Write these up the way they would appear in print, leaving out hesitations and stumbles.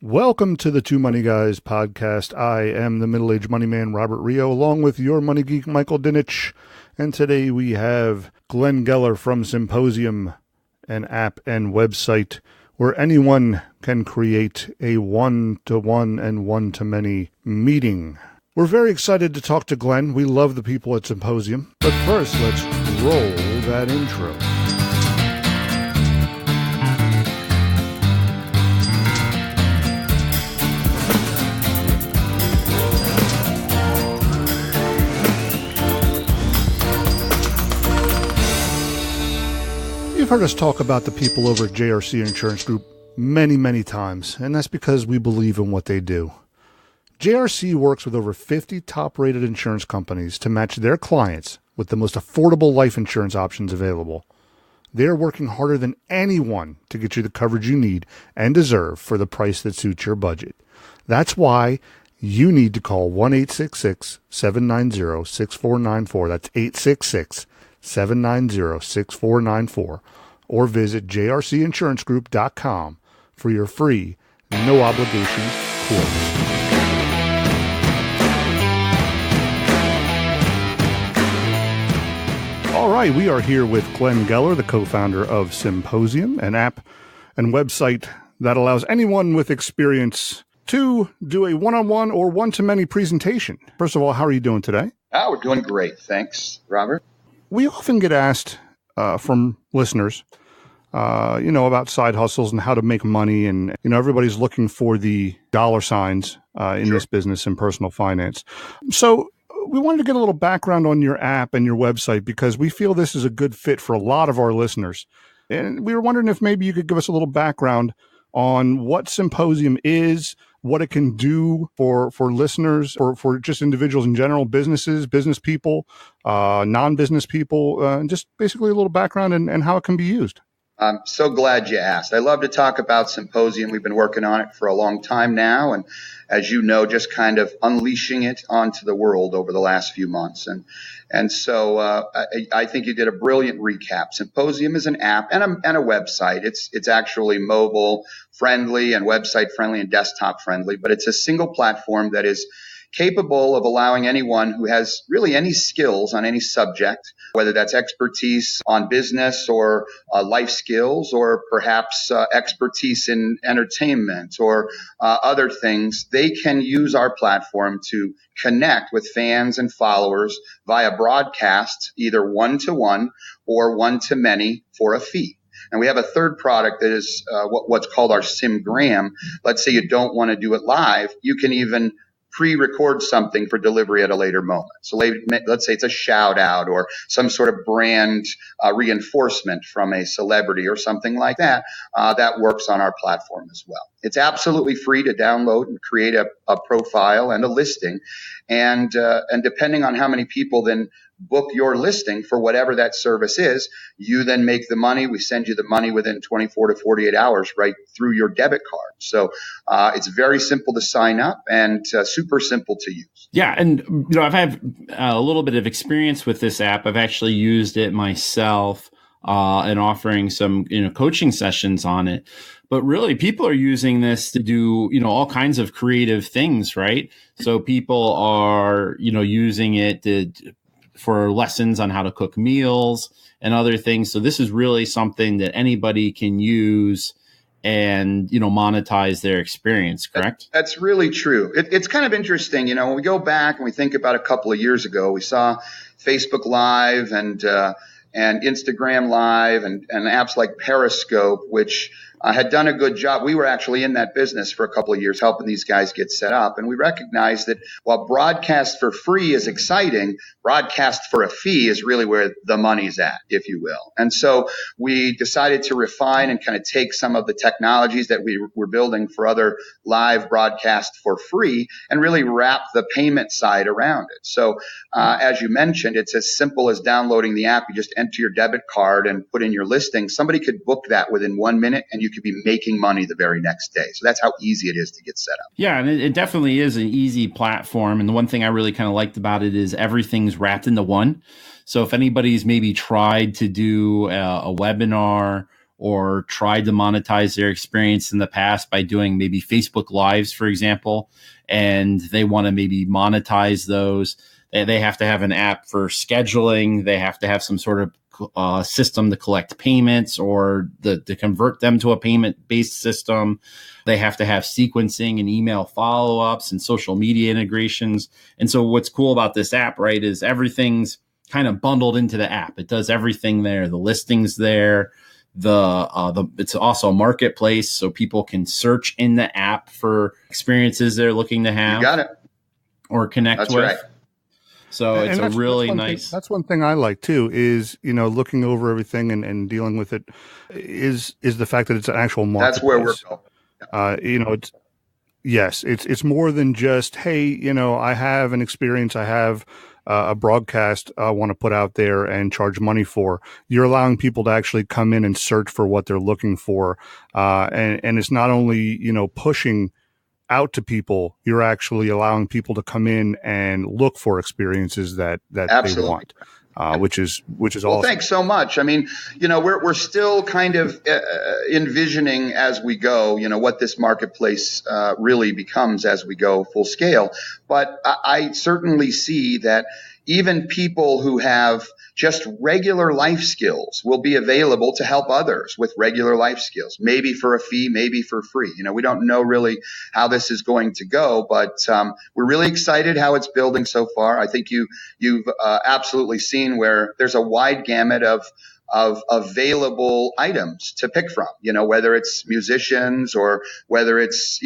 Welcome to the Two Money Guys podcast. I am the middle-aged money man, Robert Rio, along with your money geek, Michael Dinich. And today we have Glenn Geller from Symposium, an app and website where anyone can create a one-to-one and one-to-many meeting. We're very excited to talk to Glenn. We love the people at Symposium. But first, let's roll that intro. You've heard us talk about the people over at JRC Insurance Group many times, and that's because we believe in what they do. JRC works with over 50 top-rated insurance companies to match their clients with the most affordable life insurance options available. They're working harder than anyone to get you the coverage you need and deserve for the price that suits your budget. That's why you need to call 1-866-790-6494. That's 866-790-6494. Or visit jrcinsurancegroup.com for your free, no-obligation quote. All right, we are here with Glenn Geller, the co-founder of Symposium, an app and website that allows anyone with experience to do a one-on-one or one-to-many presentation. First of all, how are you doing today? We're doing great. Thanks, Robert. We often get asked from listeners, about side hustles and how to make money. And, everybody's looking for the dollar signs in this business and personal finance. So we wanted to get a little background on your app and your website because we feel this is a good fit for a lot of our listeners. And we were wondering if maybe you could give us a little background on what Symposium is, what it can do for listeners, or for just individuals in general, businesses, business people, non-business people, and just basically a little background and how it can be used. I'm so glad you asked. I love to talk about Symposium. We've been working on it for a long time now. And as you know, just kind of unleashing it onto the world over the last few months. And so I think you did a brilliant recap. Symposium is an app and a website. It's actually mobile friendly and website friendly and desktop friendly, but it's a single platform that is capable of allowing anyone who has really any skills on any subject, whether that's expertise on business or life skills, or perhaps expertise in entertainment or other things, they can use our platform to connect with fans and followers via broadcast, either one-to-one or one-to-many for a fee. And we have a third product that is what's called our Symgram. Let's say you don't want to do it live. You can even pre-record something for delivery at a later moment. So let's say it's a shout out or some sort of brand reinforcement from a celebrity or something like that. That works on our platform as well. It's absolutely free to download and create a profile and a listing. And depending on how many people then book your listing for whatever that service is, you then make the money. We send you the money within 24 to 48 hours right through your debit card. So it's very simple to sign up and super simple to use. Yeah. And, I've had a little bit of experience with this app. I've actually used it myself and offering some, coaching sessions on it. But really, people are using this to do, all kinds of creative things, right? So people are, using it for lessons on how to cook meals and other things. So this is really something that anybody can use and, monetize their experience, correct? That's really true. It's kind of interesting. When we go back and we think about a couple of years ago, we saw Facebook Live and Instagram Live and apps like Periscope, which had done a good job. We were actually in that business for a couple of years helping these guys get set up. And we recognized that while broadcast for free is exciting, broadcast for a fee is really where the money's at, if you will. And so we decided to refine and kind of take some of the technologies that we were building for other live broadcasts for free and really wrap the payment side around it. So as you mentioned, it's as simple as downloading the app. You just enter your debit card and put in your listing. Somebody could book that within 1 minute and you could be making money the very next day. So that's how easy it is to get set up. Yeah, and it definitely is an easy platform. And the one thing I really kind of liked about it is everything's wrapped into one. So if anybody's maybe tried to do a webinar or tried to monetize their experience in the past by doing maybe Facebook Lives, for example, and they want to maybe monetize those. They have to have an app for scheduling. They have to have some sort of system to collect payments or to convert them to a payment-based system. They have to have sequencing and email follow-ups and social media integrations. And so what's cool about this app, right, is everything's kind of bundled into the app. It does everything there. The listings there. It's also a marketplace, so people can search in the app for experiences they're looking to have. You got it. Or connect That's with. Right. So it's a really nice. That's one thing I like too, is, looking over everything and dealing with it is the fact that it's an actual marketplace. That's where we're going. It's more than just, hey, I have an experience, I have a broadcast I want to put out there and charge money for. You're allowing people to actually come in and search for what they're looking for. And it's not only, pushing out to people, you're actually allowing people to come in and look for experiences that they want, which is awesome. Well, thanks so much. I mean, we're still kind of envisioning as we go, what this marketplace really becomes as we go full scale. But I certainly see that even people who have just regular life skills will be available to help others with regular life skills, maybe for a fee, maybe for free. We don't know really how this is going to go, but we're really excited how it's building so far. I think you've absolutely seen where there's a wide gamut of available items to pick from, whether it's musicians or whether it's,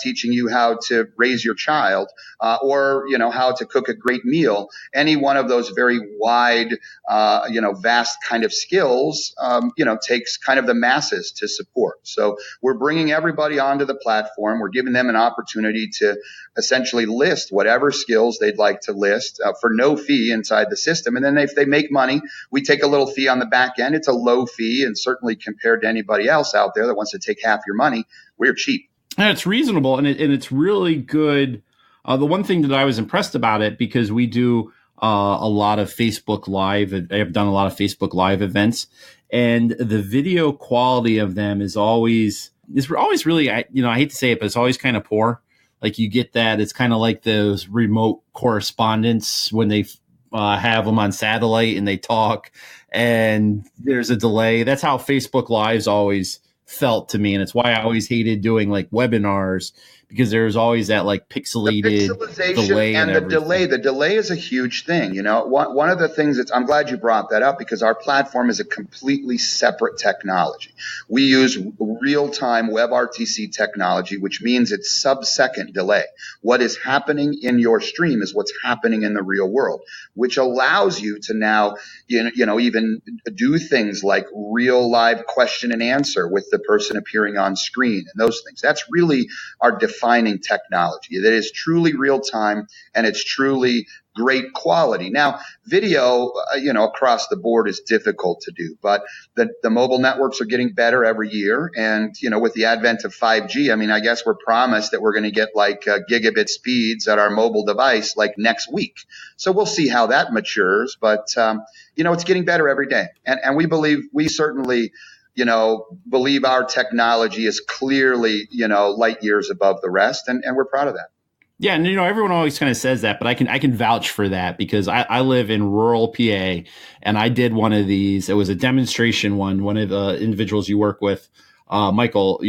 teaching you how to raise your child, or, how to cook a great meal. Any one of those very wide, vast kind of skills, takes kind of the masses to support. So we're bringing everybody onto the platform. We're giving them an opportunity to essentially list whatever skills they'd like to list for no fee inside the system. And then if they make money, we take a little fee on the back end. It's a low fee, and certainly compared to anybody else out there that wants to take half your money, we're cheap. And it's reasonable, and it's really good. The one thing that I was impressed about it, because we do a lot of Facebook Live. I have done a lot of Facebook Live events, and the video quality of them is always really, I hate to say it, but it's always kind of poor. Like you get that. It's kind of like those remote correspondents when they have them on satellite and they talk and there's a delay. That's how Facebook Live's always felt to me. And it's why I always hated doing like webinars, because there's always that like pixelated delay and the delay. The delay is a huge thing. One of the things I'm glad you brought that up, because our platform is a completely separate technology. We use real-time WebRTC technology, which means it's sub-second delay. What is happening in your stream is what's happening in the real world, which allows you to now, even do things like real live question and answer with the person appearing on screen and those things. That's really our defining technology. That is truly real time, and it's truly great quality. Now, video, across the board is difficult to do, but the mobile networks are getting better every year. And, with the advent of 5G, I guess we're promised that we're going to get like gigabit speeds at our mobile device like next week. So we'll see how that matures, but, it's getting better every day. And we certainly believe our technology is clearly, light years above the rest. And we're proud of that. Yeah. And, everyone always kind of says that, but I can vouch for that, because I live in rural PA, and I did one of these. It was a demonstration one of the individuals you work with, Michael,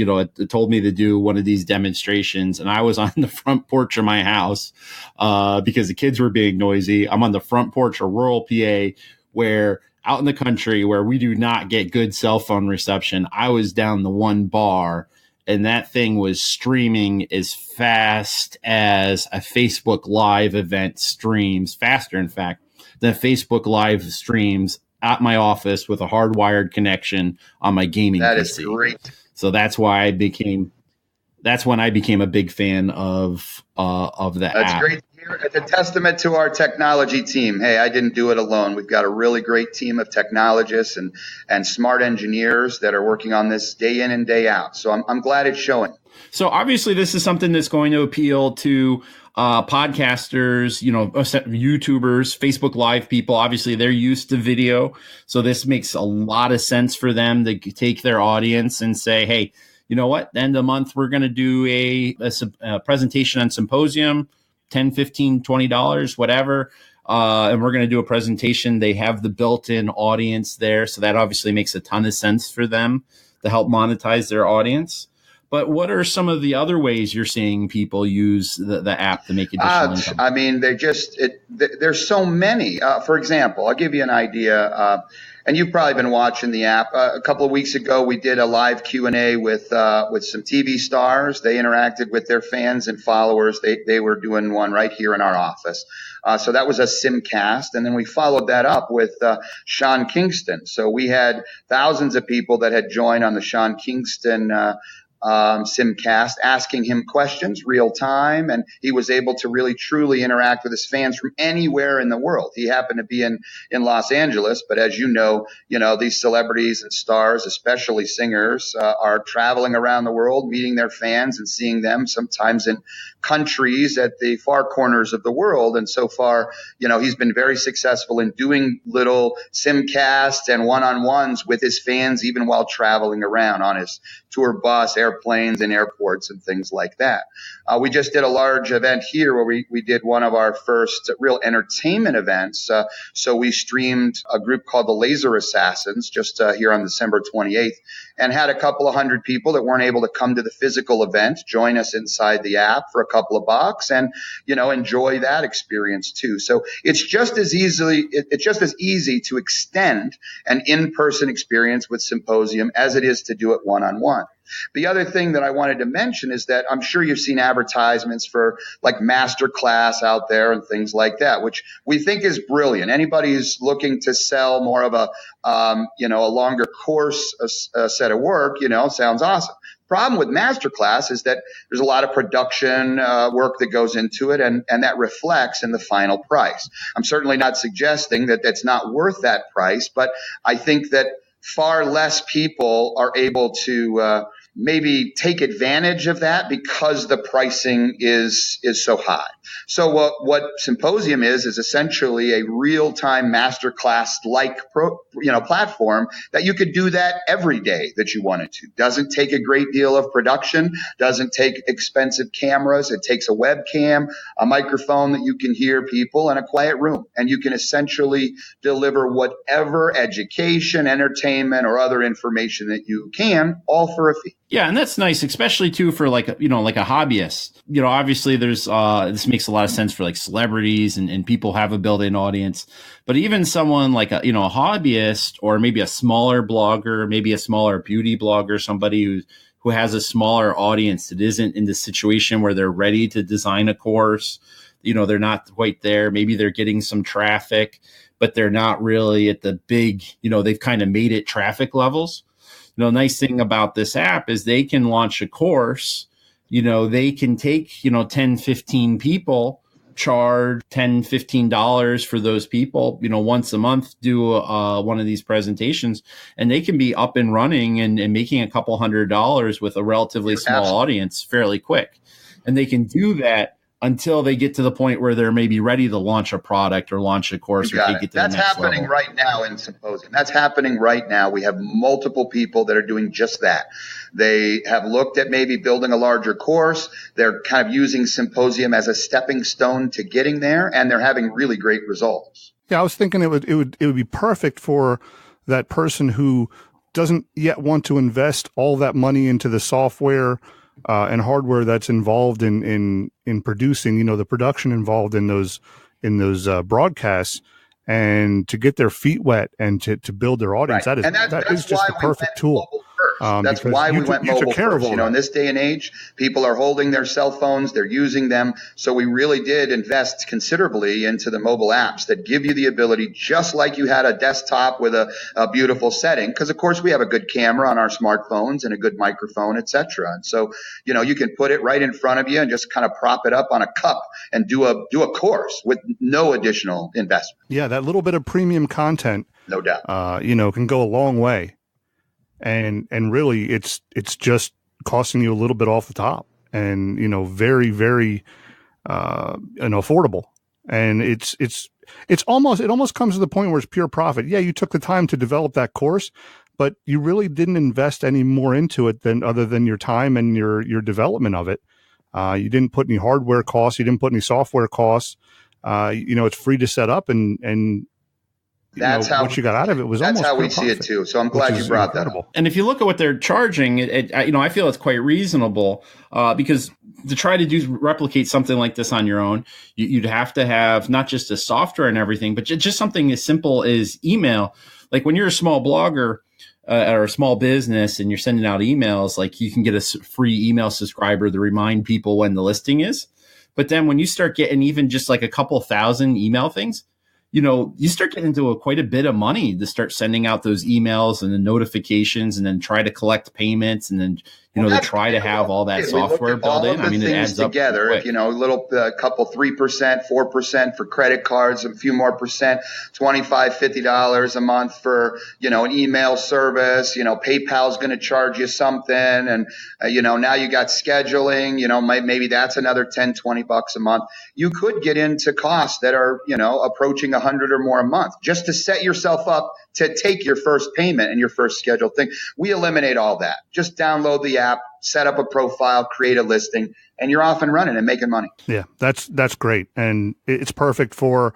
told me to do one of these demonstrations, and I was on the front porch of my house, because the kids were being noisy. I'm on the front porch of rural PA, where out in the country where we do not get good cell phone reception. I was down the one bar, and that thing was streaming as fast as a Facebook Live event streams, faster, in fact, than Facebook Live streams at my office with a hardwired connection on my gaming PC. That is great. So that's why I became that's when I became a big fan of the That's app. great to hear. It's a testament to our technology team. Hey, I didn't do it alone. We've got a really great team of technologists and smart engineers that are working on this day in and day out. So I'm glad it's showing. So obviously this is something that's going to appeal to podcasters, YouTubers, Facebook Live people. Obviously they're used to video. So this makes a lot of sense for them to take their audience and say, hey, you know what, end of the month, we're going to do a presentation on Symposium, $10, $15, $20, whatever. And we're going to do a presentation. They have the built-in audience there. So that obviously makes a ton of sense for them to help monetize their audience. But what are some of the other ways you're seeing people use the app to make additional income? I mean, there's so many. For example, I'll give you an idea. And you've probably been watching the app. A couple of weeks ago, we did a live Q&A with some TV stars. They interacted with their fans and followers. They were doing one right here in our office. So that was a Simcast. And then we followed that up with Sean Kingston. So we had thousands of people that had joined on the Sean Kingston Simcast, asking him questions real time, and he was able to really truly interact with his fans from anywhere in the world. He happened to be in Los Angeles, but as you know, these celebrities and stars, especially singers, are traveling around the world, meeting their fans and seeing them sometimes in countries at the far corners of the world. And so far, he's been very successful in doing little Simcasts and one-on-ones with his fans, even while traveling around on his tour bus, airplanes and airports and things like that. We just did a large event here where we did one of our first real entertainment events. So we streamed a group called the Laser Assassins just here on December 28th and had a couple of hundred people that weren't able to come to the physical event join us inside the app for a couple of bucks and, enjoy that experience too. So it's just as easy to extend an in-person experience with Symposium as it is to do it one-on-one. The other thing that I wanted to mention is that I'm sure you've seen advertisements for like masterclass out there and things like that, which we think is brilliant. Anybody who's looking to sell more of a longer course, a set of work, sounds awesome. Problem with masterclass is that there's a lot of production work that goes into it, and that reflects in the final price. I'm certainly not suggesting that that's not worth that price, but I think that far less people are able to maybe take advantage of that because the pricing is so high. So what Symposium is essentially a real-time masterclass-like platform that you could do that every day that you wanted to. Doesn't take a great deal of production, doesn't take expensive cameras. It takes a webcam, a microphone that you can hear people, and a quiet room. And you can essentially deliver whatever education, entertainment, or other information that you can, all for a fee. Yeah, and that's nice, especially too for like a hobbyist. Obviously there's this makes a lot of sense for like celebrities and people have a built-in audience. But even someone like a hobbyist or maybe a smaller blogger, maybe a smaller beauty blogger, somebody who has a smaller audience that isn't in the situation where they're ready to design a course. They're not quite there. Maybe they're getting some traffic, but they're not really at the big, they've kind of made it traffic levels. Nice thing about this app is they can launch a course, they can take, 10, 15 people, charge $10, $15 for those people, once a month, do one of these presentations, and they can be up and running and making a couple $100 with a relatively small audience fairly quick. And they can do that until they get to the point where they're maybe ready to launch a product or launch a course or take it to the next level. That's happening right now in Symposium. That's happening right now. We have multiple people that are doing just that. They have looked at maybe building a larger course. They're kind of using Symposium as a stepping stone to getting there, and they're having really great results. Yeah, I was thinking it would be perfect for that person who doesn't yet want to invest all that money into the software and hardware that's involved in producing, the production involved in those broadcasts, and to get their feet wet and to build their audience. Right. That is just the perfect tool. That's because why we went you took mobile care of first. all You know, that. in this day and age, people are holding their cell phones, they're using them. So we really did invest considerably into the mobile apps that give you the ability, just like you had a desktop with a beautiful setting. Because of course we have a good camera on our smartphones and a good microphone, etc. And so, you know, you can put it right in front of you and just kind of prop it up on a cup and do a course with no additional investment. Yeah, that little bit of premium content, No doubt. you know, can go a long way. And really it's just costing you a little bit off the top, and, you know, very, very, affordable. And it almost comes to the point where it's pure profit. Yeah, you took the time to develop that course, but you really didn't invest any more into it than other than your time and your development of it. You didn't put any hardware costs. You didn't put any software costs. You know, it's free to set up, and That's how what you got out of it was that's almost how we pure see it profit, too. So I'm glad you brought that up. And if you look at what they're charging, you know, I feel it's quite reasonable, because to try to replicate something like this on your own, you'd have to have not just the software and everything, but just something as simple as email. Like when you're a small blogger, or a small business and you're sending out emails, like you can get a free email subscriber to remind people when the listing is. But then when you start getting even just like a couple thousand email things, you know, you start getting into quite a bit of money to start sending out those emails and the notifications, and then try to collect payments, and then, you know, to try to have all that software built in. I mean, it adds up together. If, you know, a little couple 3%, 4% for credit cards, a few more percent, $25, $50 a month for, you know, an email service. You know, PayPal's going to charge you something, and you know, now you got scheduling. You know, maybe that's another $10, $20 a month. You could get into costs that are, you know, approaching 100 or more a month just to set yourself up to take your first payment and your first scheduled thing. We eliminate all that. Just download the app, set up a profile, create a listing, and you're off and running and making money. Yeah, that's great. And it's perfect for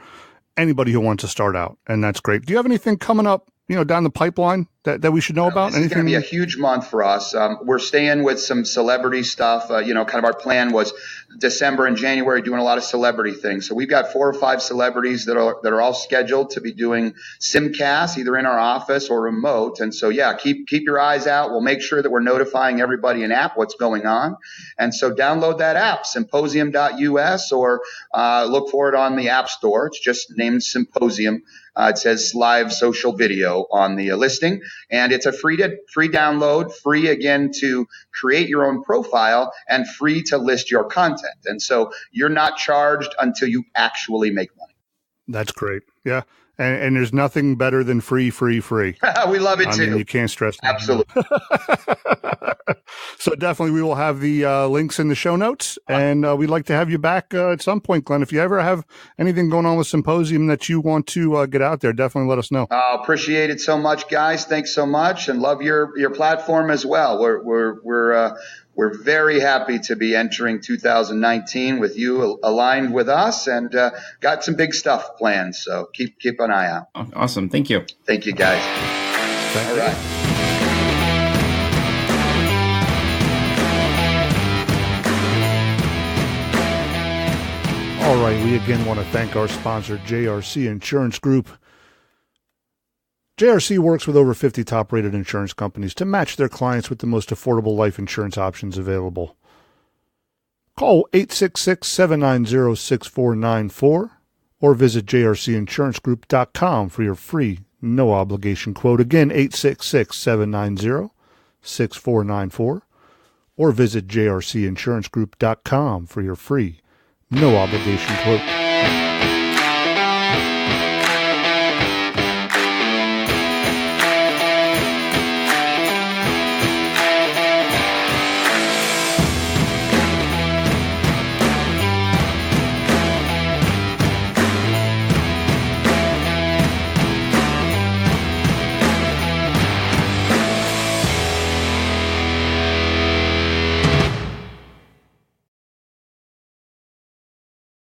anybody who wants to start out. And that's great. Do you have anything coming up, you know, down the pipeline that we should know about? This is going to be a huge month for us. We're staying with some celebrity stuff. You know, kind of our plan was December and January doing a lot of celebrity things. So we've got 4 or 5 celebrities that are all scheduled to be doing simcasts, either in our office or remote. And so, yeah, keep your eyes out. We'll make sure that we're notifying everybody in app what's going on. And so download that app, symposium.us, or look for it on the App Store. It's just named Symposium. It says live social video on the listing, and it's a free download, free again to create your own profile, and free to list your content. And so you're not charged until you actually make money. That's great. Yeah. And there's nothing better than free. We love it too. I mean, you can't stress that. Absolutely. So definitely we will have the links in the show notes, and we'd like to have you back at some point, Glenn. If you ever have anything going on with Symposium that you want to get out there, definitely let us know. Appreciate it so much, guys. Thanks so much, and love your platform as well. We're very happy to be entering 2019 with you aligned with us, and got some big stuff planned. So keep an eye out. Awesome. Thank you. Thank you, guys. All right. All right. We again want to thank our sponsor, JRC Insurance Group. JRC works with over 50 top-rated insurance companies to match their clients with the most affordable life insurance options available. Call 866-790-6494 or visit jrcinsurancegroup.com for your free, no-obligation quote. Again, 866-790-6494 or visit jrcinsurancegroup.com for your free, no-obligation quote.